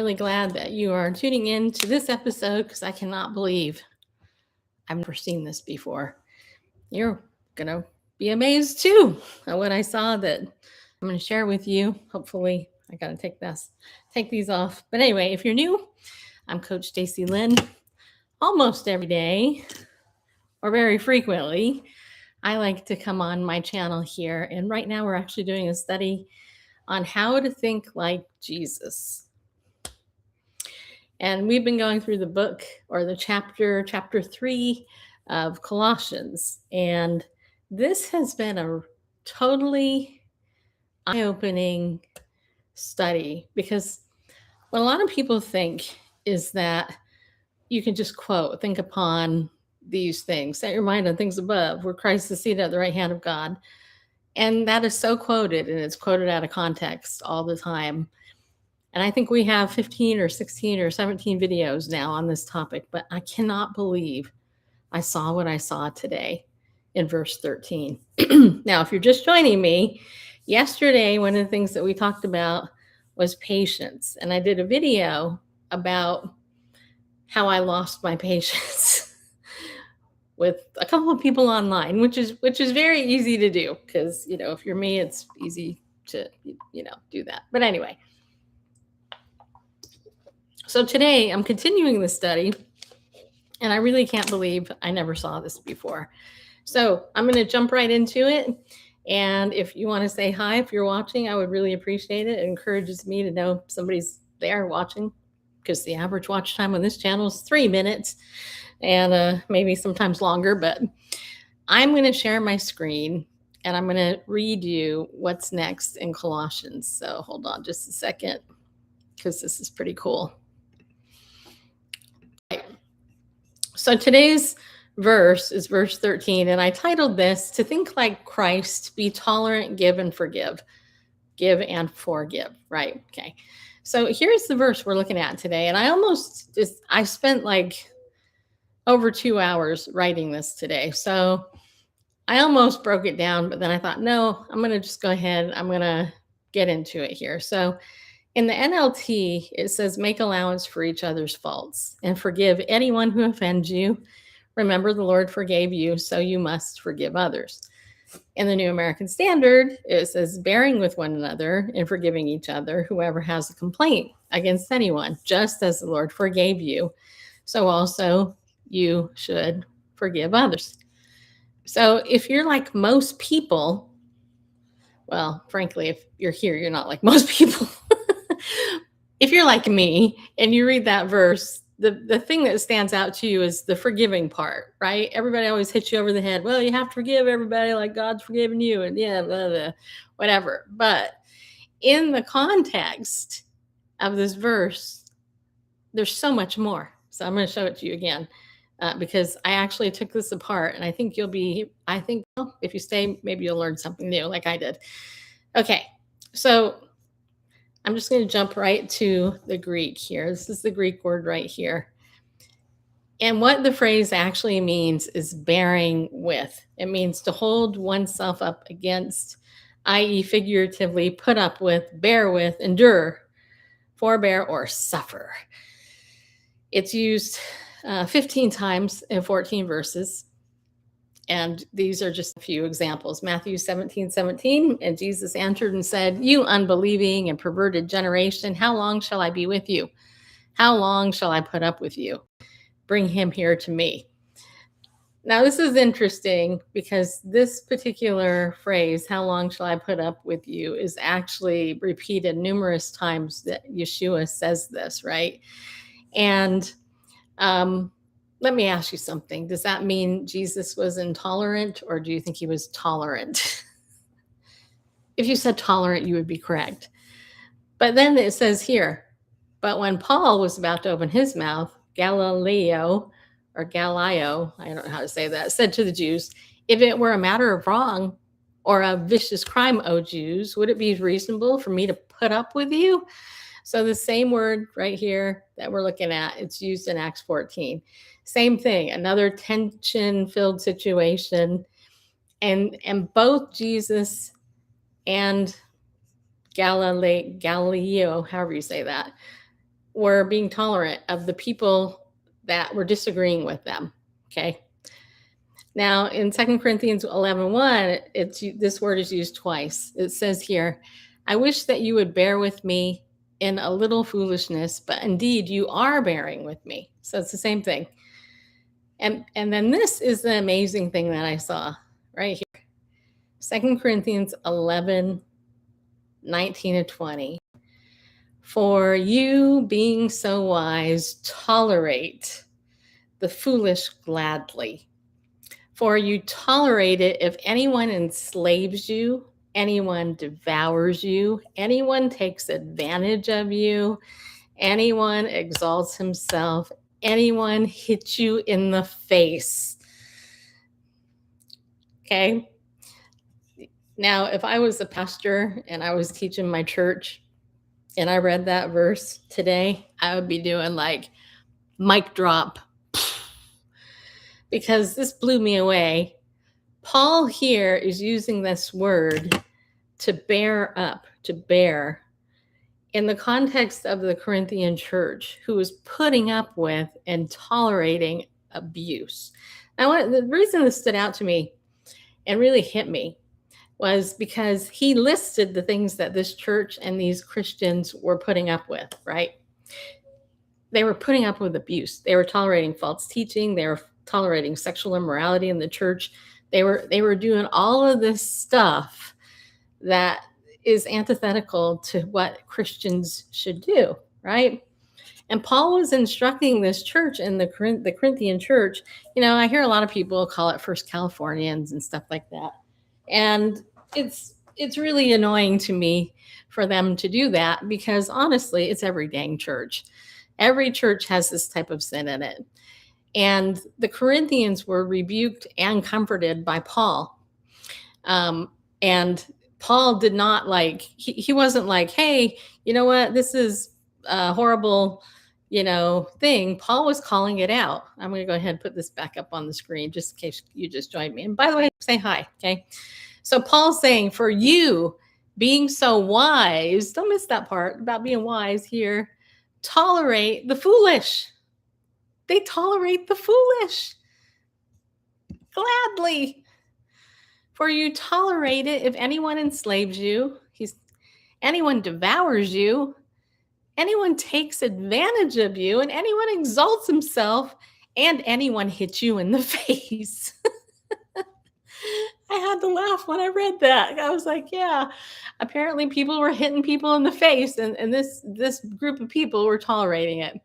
really glad that you are tuning in to this episode because I cannot believe I've never seen this before. You're going to be amazed too at what I saw that I'm going to share with you. Hopefully, I got to take these off. But anyway, if you're new, I'm Coach Stacy Lynn. Almost every day, or very frequently, I like to come on my channel here. And right now, we're actually doing a study on how to think like Jesus. And we've been going through the book or the chapter 3 of Colossians. And this has been a totally eye-opening study because what a lot of people think is that you can just quote, think upon these things, set your mind on things above, where Christ is seated at the right hand of God. And that is so quoted, and it's quoted out of context all the time. And I think we have 15 or 16 or 17 videos now on this topic, but I cannot believe I saw what I saw today in verse 13. Now, if you're just joining me, yesterday, one of the things that we talked about was patience. And I did a video about how I lost my patience with a couple of people online, which is very easy to do because, if you're me, it's easy to, do that. But anyway, so today I'm continuing the study, and I really can't believe I never saw this before. So I'm going to jump right into it. And if you want to say hi, if you're watching, I would really appreciate it. It encourages me to know somebody's there watching, because the average watch time on this channel is 3 minutes and maybe sometimes longer. But I'm going to share my screen and I'm going to read you what's next in Colossians. So hold on just a second, because this is pretty cool. So today's verse is verse 13, and I titled this, "To Think Like Christ, Be Tolerant, Give and Forgive." Give and forgive, right? Okay. So here's the verse we're looking at today, and I spent like over 2 hours writing this today. So I almost broke it down, but then I thought, no, I'm going to just go ahead. I'm going to get into it here. So in the NLT, it says, "Make allowance for each other's faults and forgive anyone who offends you. Remember, the Lord forgave you, so you must forgive others." In the New American Standard, it says, "Bearing with one another and forgiving each other, whoever has a complaint against anyone, just as the Lord forgave you, so also you should forgive others." So if you're like most people, well, frankly, if you're here, you're not like most people. If you're like me and you read that verse, the thing that stands out to you is the forgiving part, right? Everybody always hits you over the head. Well, you have to forgive everybody like God's forgiven you, and blah, blah, whatever. But in the context of this verse, there's so much more. So I'm going to show it to you again because I actually took this apart, and I think well, if you stay, maybe you'll learn something new like I did. Okay, so I'm just going to jump right to the Greek here. This is the Greek word right here. And what the phrase actually means is bearing with. It means to hold oneself up against, i.e., figuratively put up with, bear with, endure, forbear, or suffer. It's used 15 times in 14 verses. And these are just a few examples. Matthew 17:17, "And Jesus answered and said, 'You unbelieving and perverted generation, how long shall I be with you? How long shall I put up with you? Bring him here to me.'" Now, this is interesting because this particular phrase, "how long shall I put up with you," is actually repeated numerous times that Yeshua says this, right? And let me ask you something. Does that mean Jesus was intolerant, or do you think he was tolerant? If you said tolerant, you would be correct. But then it says here, "But when Paul was about to open his mouth, Galileo," or Galileo, I don't know how to say that, "said to the Jews, 'If it were a matter of wrong or a vicious crime, O Jews, would it be reasonable for me to put up with you?'" So the same word right here that we're looking at, it's used in Acts 14. Same thing, another tension-filled situation. And both Jesus and Galileo, however you say that, were being tolerant of the people that were disagreeing with them. Okay. Now in 2 Corinthians 11:1, this word is used twice. It says here, I wish that you would bear with me in a little foolishness, but indeed you are bearing with me. So it's the same thing. And then this is the amazing thing that I saw right here. 2 Corinthians 11:19-20. For you, being so wise, tolerate the foolish gladly. For you tolerate it if anyone enslaves you, anyone devours you, anyone takes advantage of you, anyone exalts himself, anyone hits you in the face. Okay? Now, if I was a pastor and I was teaching my church and I read that verse today, I would be doing like mic drop, because this blew me away. Paul here is using this word to bear up, to bear, in the context of the Corinthian church, who was putting up with and tolerating abuse. Now, the reason this stood out to me and really hit me was because he listed the things that this church and these Christians were putting up with, right? They were putting up with abuse. They were tolerating false teaching. They were tolerating sexual immorality in the church. They were doing all of this stuff that is antithetical to what Christians should do, right? And Paul was instructing this church in the Corinthian church. You know, I hear a lot of people call it First Californians and stuff like that. And it's really annoying to me for them to do that, because honestly, it's every dang church. Every church has this type of sin in it. And the Corinthians were rebuked and comforted by Paul. And Paul did not he wasn't like, hey, you know what, this is a horrible, thing. Paul was calling it out. I'm going to go ahead and put this back up on the screen just in case you just joined me. And by the way, say hi, okay? So Paul's saying, for you being so wise, don't miss that part about being wise here, tolerate the foolish. They tolerate the foolish gladly. For you tolerate it if anyone enslaves you, anyone devours you, anyone takes advantage of you, and anyone exalts himself, and anyone hits you in the face. I had to laugh when I read that. I was like, yeah, apparently people were hitting people in the face, and this group of people were tolerating it.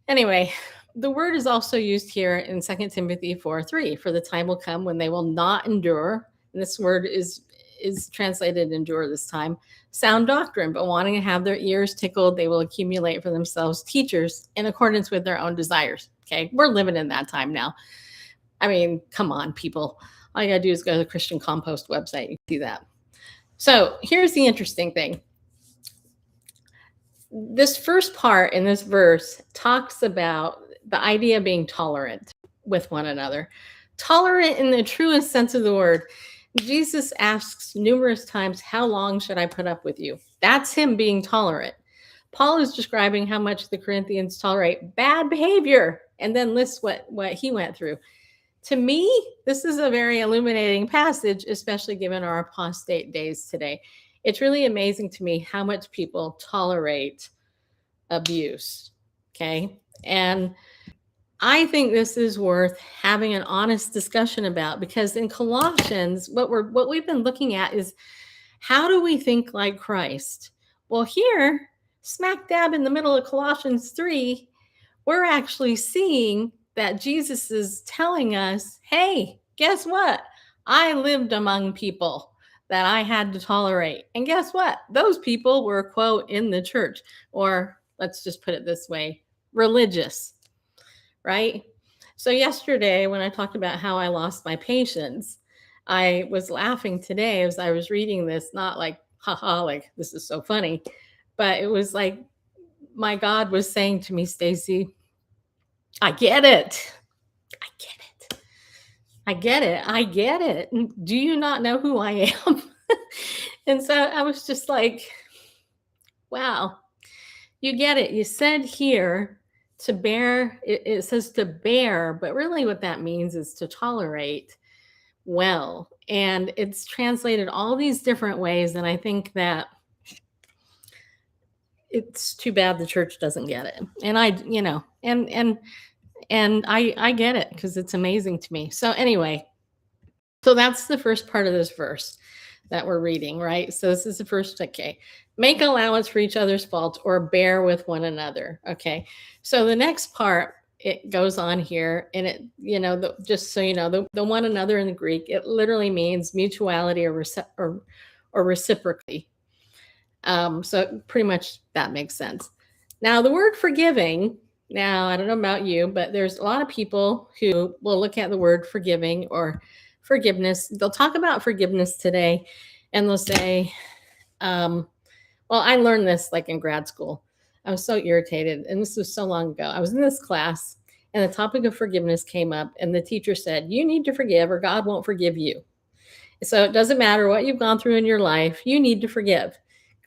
Anyway, the word is also used here in 2 Timothy 4:3. For the time will come when they will not endure, and this word is translated endure this time, sound doctrine, but wanting to have their ears tickled, they will accumulate for themselves teachers in accordance with their own desires. Okay, we're living in that time now. I mean, come on, people. All you gotta do is go to the Christian Compost website. You can see that. So here's the interesting thing. This first part in this verse talks about the idea of being tolerant with one another. Tolerant in the truest sense of the word. Jesus asks numerous times, how long should I put up with you? That's him being tolerant. Paul is describing how much the Corinthians tolerate bad behavior and then lists what he went through. To me, this is a very illuminating passage, especially given our apostate days today. It's really amazing to me how much people tolerate abuse, okay? And I think this is worth having an honest discussion about, because in Colossians, what we've been looking at is, how do we think like Christ? Well, here, smack dab in the middle of Colossians 3, we're actually seeing that Jesus is telling us, hey, guess what? I lived among people that I had to tolerate. And guess what? Those people were, quote, in the church, or let's just put it this way, religious, right? So yesterday, when I talked about how I lost my patience, I was laughing today as I was reading this, not like, haha, like this is so funny, but it was like my God was saying to me, Stacy, I get it. I get it. I get it. I get it. Do you not know who I am? And so I was just like, wow. You get it. You said here to bear, it says to bear, but really what that means is to tolerate well. And it's translated all these different ways. And I think that it's too bad the church doesn't get it. And I get it because it's amazing to me. So anyway, so that's the first part of this verse that we're reading, right? So this is the first, okay. Make allowance for each other's faults or bear with one another. Okay. So the next part, it goes on here and it, just so you know, the one another in the Greek, it literally means mutuality or reciprocally. So pretty much that makes sense. Now the word forgiving, now I don't know about you, but there's a lot of people who will look at the word forgiving or forgiveness. They'll talk about forgiveness today and they'll say, well, I learned this like in grad school. I was so irritated. And this was so long ago. I was in this class and the topic of forgiveness came up and the teacher said, you need to forgive or God won't forgive you. So it doesn't matter what you've gone through in your life. You need to forgive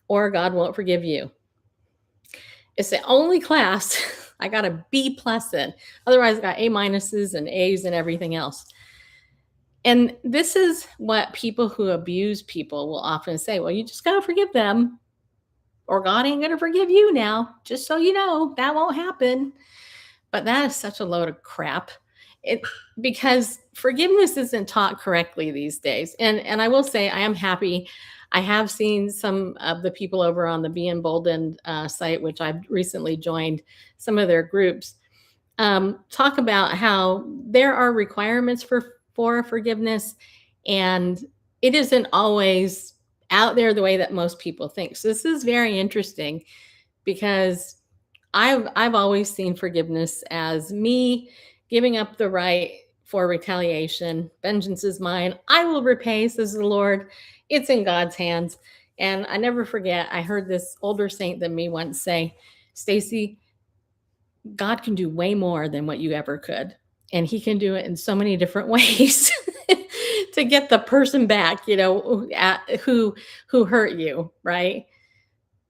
or God won't forgive you. It's the only class I got a B+ in. Otherwise I got A- and A's and everything else. And this is what people who abuse people will often say. Well, you just got to forgive them or God ain't going to forgive you now. Just so you know, that won't happen. But that is such a load of crap. Because forgiveness isn't taught correctly these days. And I will say I am happy. I have seen some of the people over on the Be Emboldened site, which I've recently joined some of their groups, talk about how there are requirements for forgiveness, and it isn't always out there the way that most people think. So this is very interesting because I've always seen forgiveness as me giving up the right for retaliation. Vengeance is mine. I will repay, says the Lord. It's in God's hands. And I never forget, I heard this older saint than me once say, Stacy, God can do way more than what you ever could. And he can do it in so many different ways to get the person back, who hurt you, right?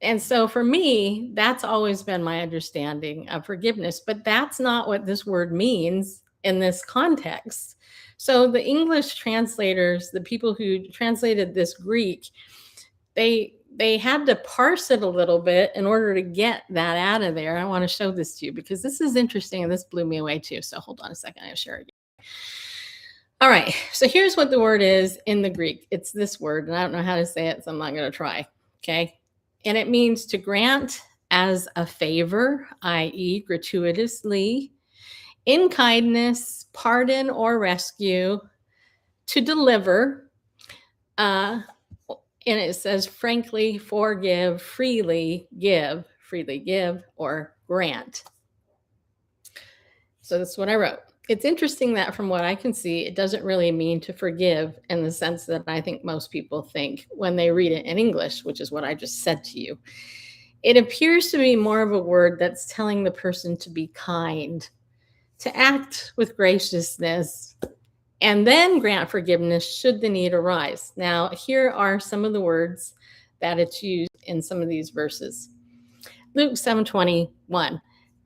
And so for me, that's always been my understanding of forgiveness, but that's not what this word means in this context. So the English translators, the people who translated this Greek, they had to parse it a little bit in order to get that out of there. I want to show this to you because this is interesting and this blew me away too. So hold on a second, I'll share it. All right, so here's what the word is in the Greek. It's this word, and I don't know how to say it, so I'm not going to try, okay? And it means to grant as a favor, i.e. gratuitously, in kindness, pardon or rescue, to deliver, and it says frankly, forgive, freely give, or grant. So that's what I wrote. It's interesting that from what I can see, it doesn't really mean to forgive in the sense that I think most people think when they read it in English, which is what I just said to you. It appears to be more of a word that's telling the person to be kind, to act with graciousness, and then grant forgiveness should the need arise. Now, here are some of the words that it's used in some of these verses. Luke 7:21.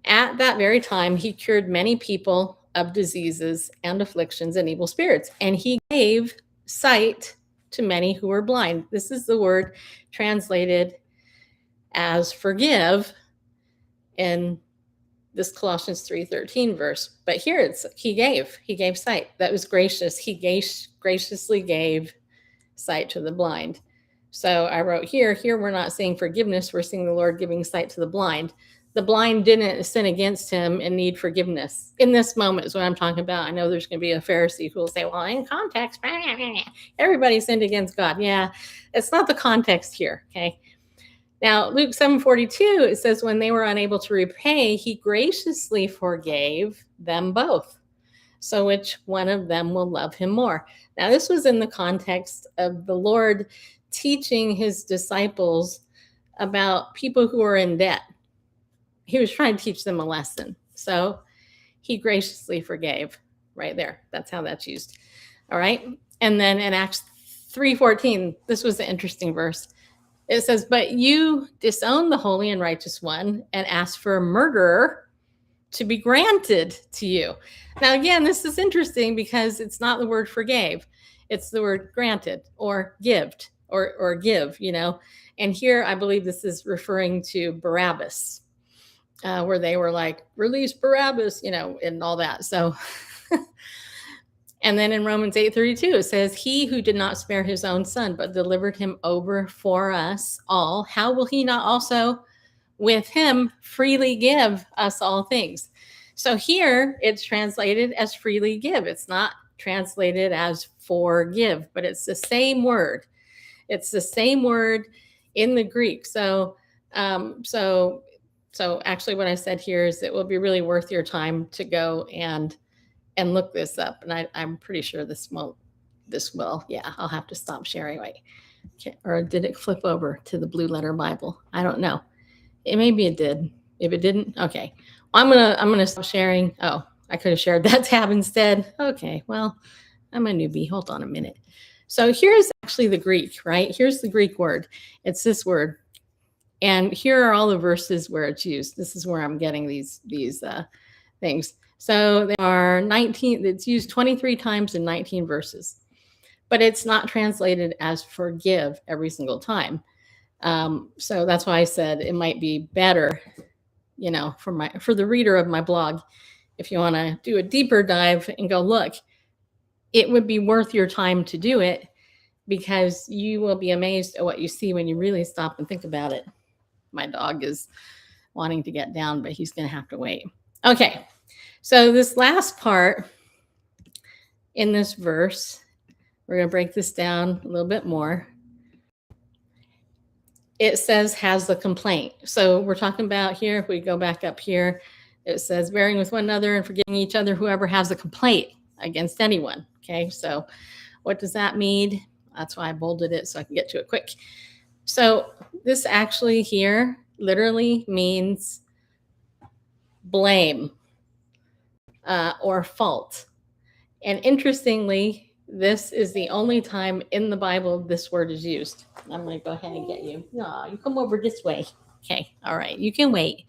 At that very time, he cured many people of diseases and afflictions and evil spirits, and he gave sight to many who were blind. This is the word translated as forgive in this Colossians 3:13 verse. But here it's he gave sight. That was gracious. He graciously gave sight to the blind. So I wrote here we're not saying forgiveness, we're seeing the Lord giving sight to the blind. The blind didn't sin against him and need forgiveness. In this moment is what I'm talking about. I know there's going to be a Pharisee who will say, well, in context, everybody sinned against God. Yeah, it's not the context here, okay? Now, Luke 7:42, it says, when they were unable to repay, he graciously forgave them both. So which one of them will love him more? Now, this was in the context of the Lord teaching his disciples about people who are in debt. He was trying to teach them a lesson. So he graciously forgave right there. That's how that's used. All right. And then in Acts 3:14, this was an interesting verse. It says, but you disown the holy and righteous one and ask for a murderer to be granted to you. Now, again, this is interesting because it's not the word forgave. It's the word granted or gived or give, And here I believe this is referring to Barabbas, where they were like, release Barabbas, and all that. So, and then in Romans 8:32, it says, he who did not spare his own son, but delivered him over for us all, how will he not also with him freely give us all things? So here it's translated as freely give. It's not translated as forgive, but it's the same word. It's the same word in the Greek. So actually what I said here is it will be really worth your time to go and look this up. And I'm pretty sure this will. Yeah, I'll have to stop sharing. Wait. Okay. Or did it flip over to the Blue Letter Bible? I don't know. Maybe it did. If it didn't, okay. I'm gonna stop sharing. Oh, I could have shared that tab instead. Okay, well, I'm a newbie. Hold on a minute. So here's actually the Greek, right? Here's the Greek word. It's this word. And here are all the verses where it's used. This is where I'm getting these things. So there are 19, it's used 23 times in 19 verses. But it's not translated as forgive every single time. So that's why I said it might be better, for the reader of my blog, if you want to do a deeper dive and go look, it would be worth your time to do it because you will be amazed at what you see when you really stop and think about it. My dog is wanting to get down, but he's going to have to wait. Okay. So this last part in this verse, we're going to break this down a little bit more. It says has the complaint. So we're talking about here, if we go back up here, it says bearing with one another and forgiving each other, whoever has a complaint against anyone. Okay, so what does that mean? That's why I bolded it so I can get to it quick. So this actually here literally means blame or fault. And interestingly, this is the only time in the Bible this word is used. I'm going to go ahead and get you. No, you come over this way. Okay. All right. You can wait.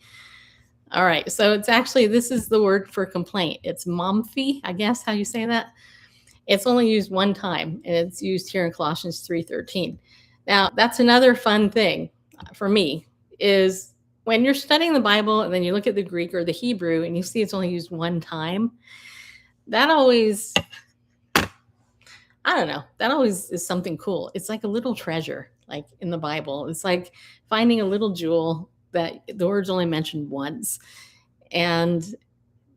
All right. So it's actually, this is the word for complaint. It's momphi, I guess how you say that. It's only used one time, and it's used here in Colossians 3:13. Now, that's another fun thing for me is when you're studying the Bible and then you look at the Greek or the Hebrew and you see it's only used one time, that always... I don't know. That always is something cool. It's like a little treasure, like in the Bible. It's like finding a little jewel that the word's only mentioned once. And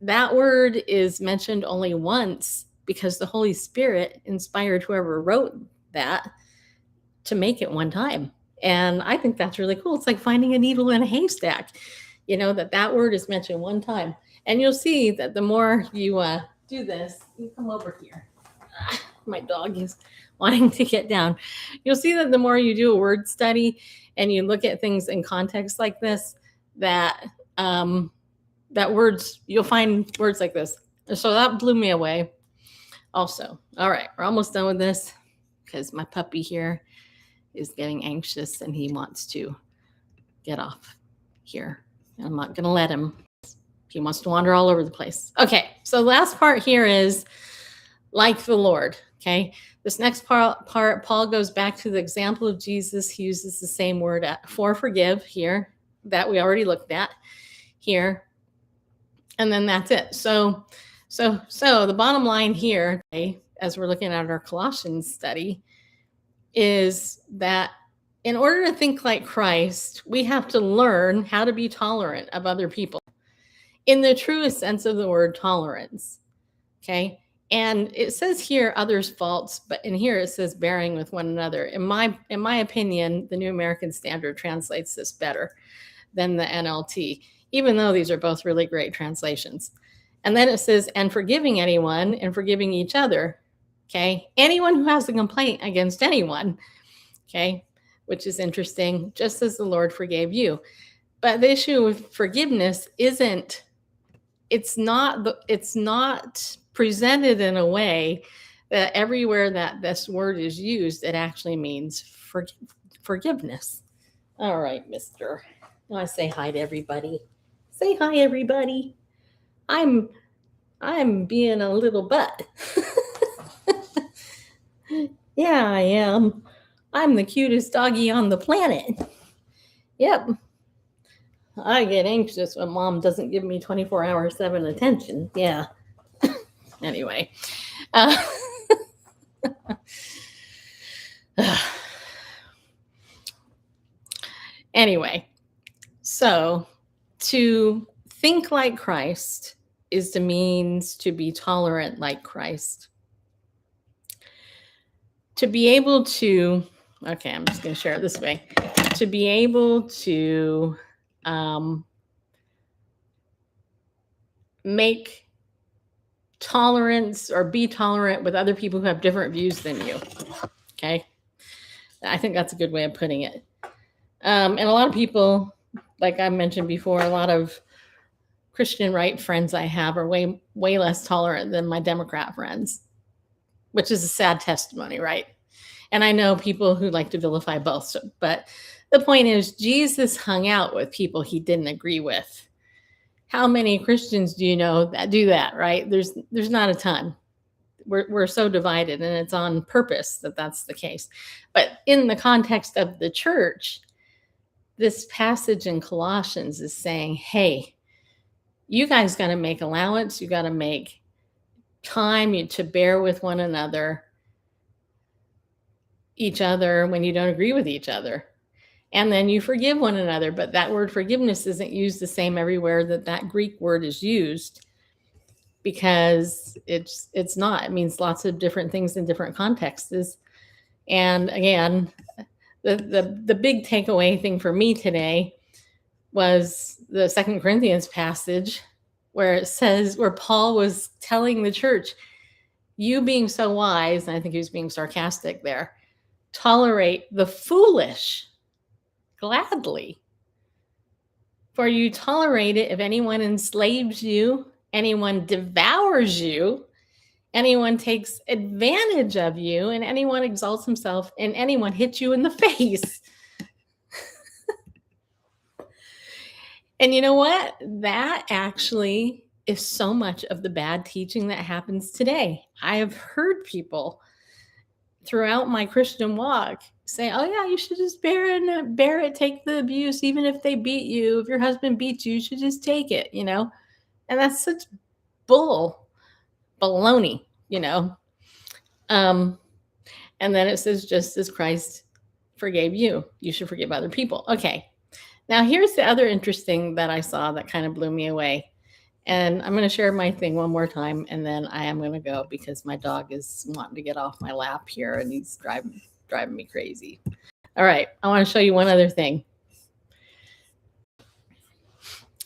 that word is mentioned only once because the Holy Spirit inspired whoever wrote that to make it one time. And I think that's really cool. It's like finding a needle in a haystack, that word is mentioned one time. And you'll see that the more you do this, you come over here. My dog is wanting to get down. You'll see that the more you do a word study and you look at things in context like this, that words, you'll find words like this. So that blew me away also. All right, we're almost done with this because my puppy here is getting anxious and he wants to get off here. I'm not going to let him. He wants to wander all over the place. Okay, so the last part here is like the Lord. Okay, this next part, Paul goes back to the example of Jesus. He uses the same word for forgive here that we already looked at here. And then that's it. So the bottom line here, okay, as we're looking at our Colossians study, is that in order to think like Christ, we have to learn how to be tolerant of other people in the truest sense of the word tolerance. Okay. And it says here others' faults, but in here it says bearing with one another. In my opinion, the New American Standard translates this better than the NLT, even though these are both really great translations. And then it says, and forgiving anyone and forgiving each other. Okay. Anyone who has a complaint against anyone. Okay. Which is interesting, just as the Lord forgave you. But the issue with forgiveness it's not presented in a way that everywhere that this word is used, it actually means forgiveness. All right, mister. I want to say hi to everybody. Say hi, everybody. I'm being a little butt. Yeah, I am. I'm the cutest doggy on the planet. Yep. I get anxious when mom doesn't give me 24/7 attention. Yeah. Anyway. Uh, anyway, so to think like Christ is the means to be tolerant like Christ. To be able to, okay, I'm just going to share it this way. To be able to make tolerance or be tolerant with other people who have different views than you. Okay. I think that's a good way of putting it. And a lot of people, like I mentioned before, a lot of Christian right friends I have are way less tolerant than my Democrat friends, which is a sad testimony, right? And I know people who like to vilify both, but the point is Jesus hung out with people he didn't agree with. How many Christians do you know that do that, right? There's not a ton. We're so divided, and it's on purpose that that's the case. But in the context of the church, this passage in Colossians is saying, hey, you guys got to make allowance. You got to make time to bear with one another, each other when you don't agree with each other. And then you forgive one another. But that word forgiveness isn't used the same everywhere that Greek word is used, because it's not. It means lots of different things in different contexts. And again, the big takeaway thing for me today was the 2 Corinthians passage where it says, where Paul was telling the church, you being so wise, and I think he was being sarcastic there, tolerate the foolish gladly. For you tolerate it if anyone enslaves you, anyone devours you, anyone takes advantage of you, and anyone exalts himself, and anyone hits you in the face. And you know what? That actually is so much of the bad teaching that happens today. I have heard people throughout my Christian walk say, oh yeah, you should just bear it, take the abuse, even if they beat you. If your husband beats you, you should just take it, And that's such baloney, And then it says, just as Christ forgave you, you should forgive other people. Okay. Now here's the other interesting that I saw that kind of blew me away. And I'm going to share my thing one more time, and then I am going to go because my dog is wanting to get off my lap here, and he's driving me crazy. All right, I want to show you one other thing.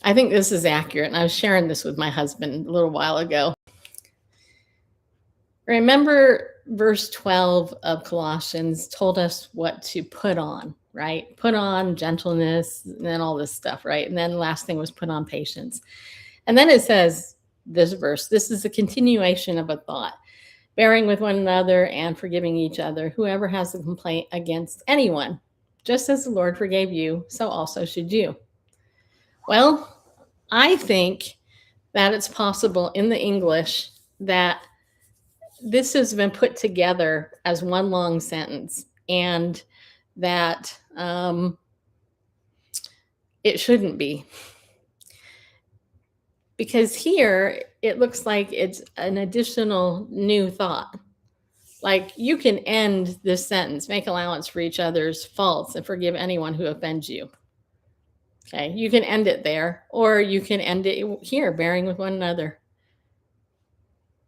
I think this is accurate, and I was sharing this with my husband a little while ago. Remember, verse 12 of Colossians told us what to put on, right? Put on gentleness and then all this stuff, right? And then the last thing was put on patience. And then it says, this verse, this is a continuation of a thought, bearing with one another and forgiving each other, whoever has a complaint against anyone, just as the Lord forgave you, so also should you. Well, I think that it's possible in the English that this has been put together as one long sentence, and that it shouldn't be. Because here it looks like it's an additional new thought. Like you can end this sentence, make allowance for each other's faults and forgive anyone who offends you. Okay, you can end it there, or you can end it here, bearing with one another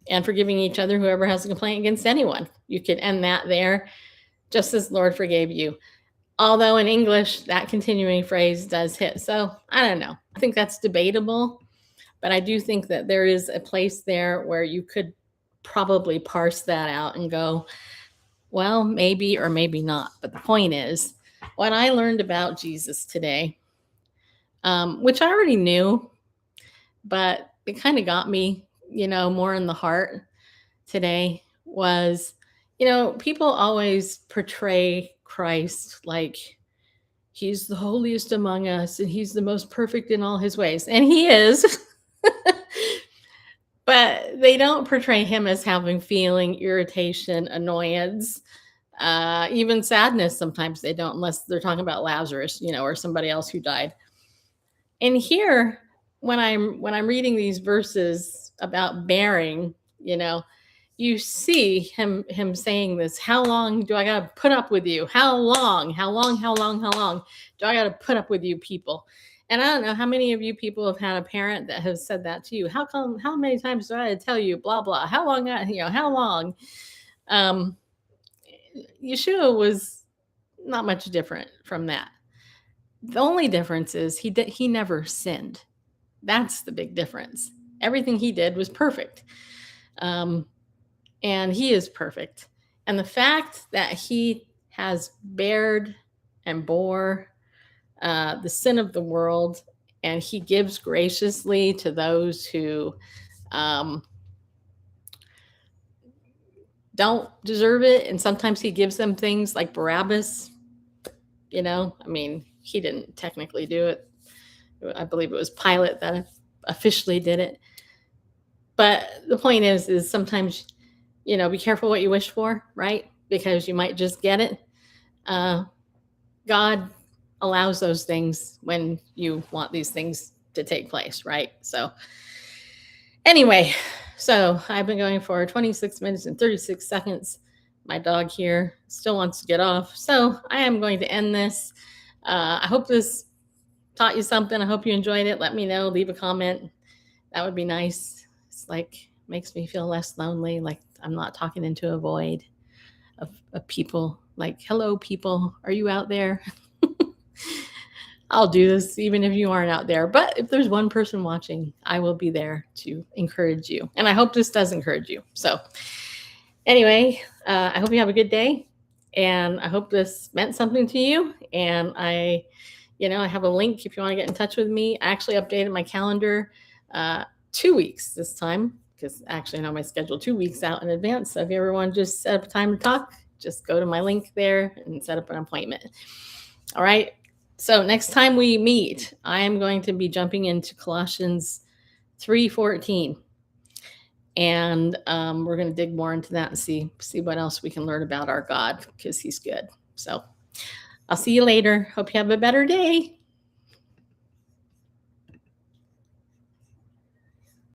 and forgiving each other, whoever has a complaint against anyone. You could end that there, just as the Lord forgave you. Although in English, that continuing phrase does hit. So I don't know. I think that's debatable. But I do think that there is a place there where you could probably parse that out and go, well, maybe or maybe not. But the point is, what I learned about Jesus today, which I already knew, but it kind of got me, more in the heart today, was, people always portray Christ like he's the holiest among us and he's the most perfect in all his ways. And he is. But they don't portray him as having feeling, irritation, annoyance, even sadness. Sometimes they don't, unless they're talking about Lazarus, or somebody else who died. And here, when I'm reading these verses about bearing, you know, you see him saying this. How long do I got to put up with you? How long? How long? How long? How long do I got to put up with you people? And I don't know how many of you people have had a parent that has said that to you. How come? How many times do I tell you? Blah blah. How long? How long? Um, Yeshua was not much different from that. The only difference is he never sinned. That's the big difference. Everything he did was perfect. And he is perfect. And the fact that he has bared and bore the sin of the world, and he gives graciously to those who don't deserve it. And sometimes he gives them things like Barabbas. He didn't technically do it. I believe it was Pilate that officially did it. But the point is sometimes, be careful what you wish for, right? Because you might just get it. God allows those things when you want these things to take place, right? So anyway, so I've been going for 26 minutes and 36 seconds. My dog here still wants to get off. So I am going to end this. I hope this taught you something. I hope you enjoyed it. Let me know. Leave a comment. That would be nice. It's makes me feel less lonely. Like I'm not talking into a void of people. Like, hello, people. Are you out there? I'll do this even if you aren't out there. But if there's one person watching, I will be there to encourage you. And I hope this does encourage you. So anyway, I hope you have a good day. And I hope this meant something to you. And I have a link if you want to get in touch with me. I actually updated my calendar 2 weeks this time, because actually I know my schedule 2 weeks out in advance. So if you ever want to just set up a time to talk, just go to my link there and set up an appointment. All right. So next time we meet, I am going to be jumping into Colossians 3:14. And we're going to dig more into that and see what else we can learn about our God, because he's good. So I'll see you later. Hope you have a better day.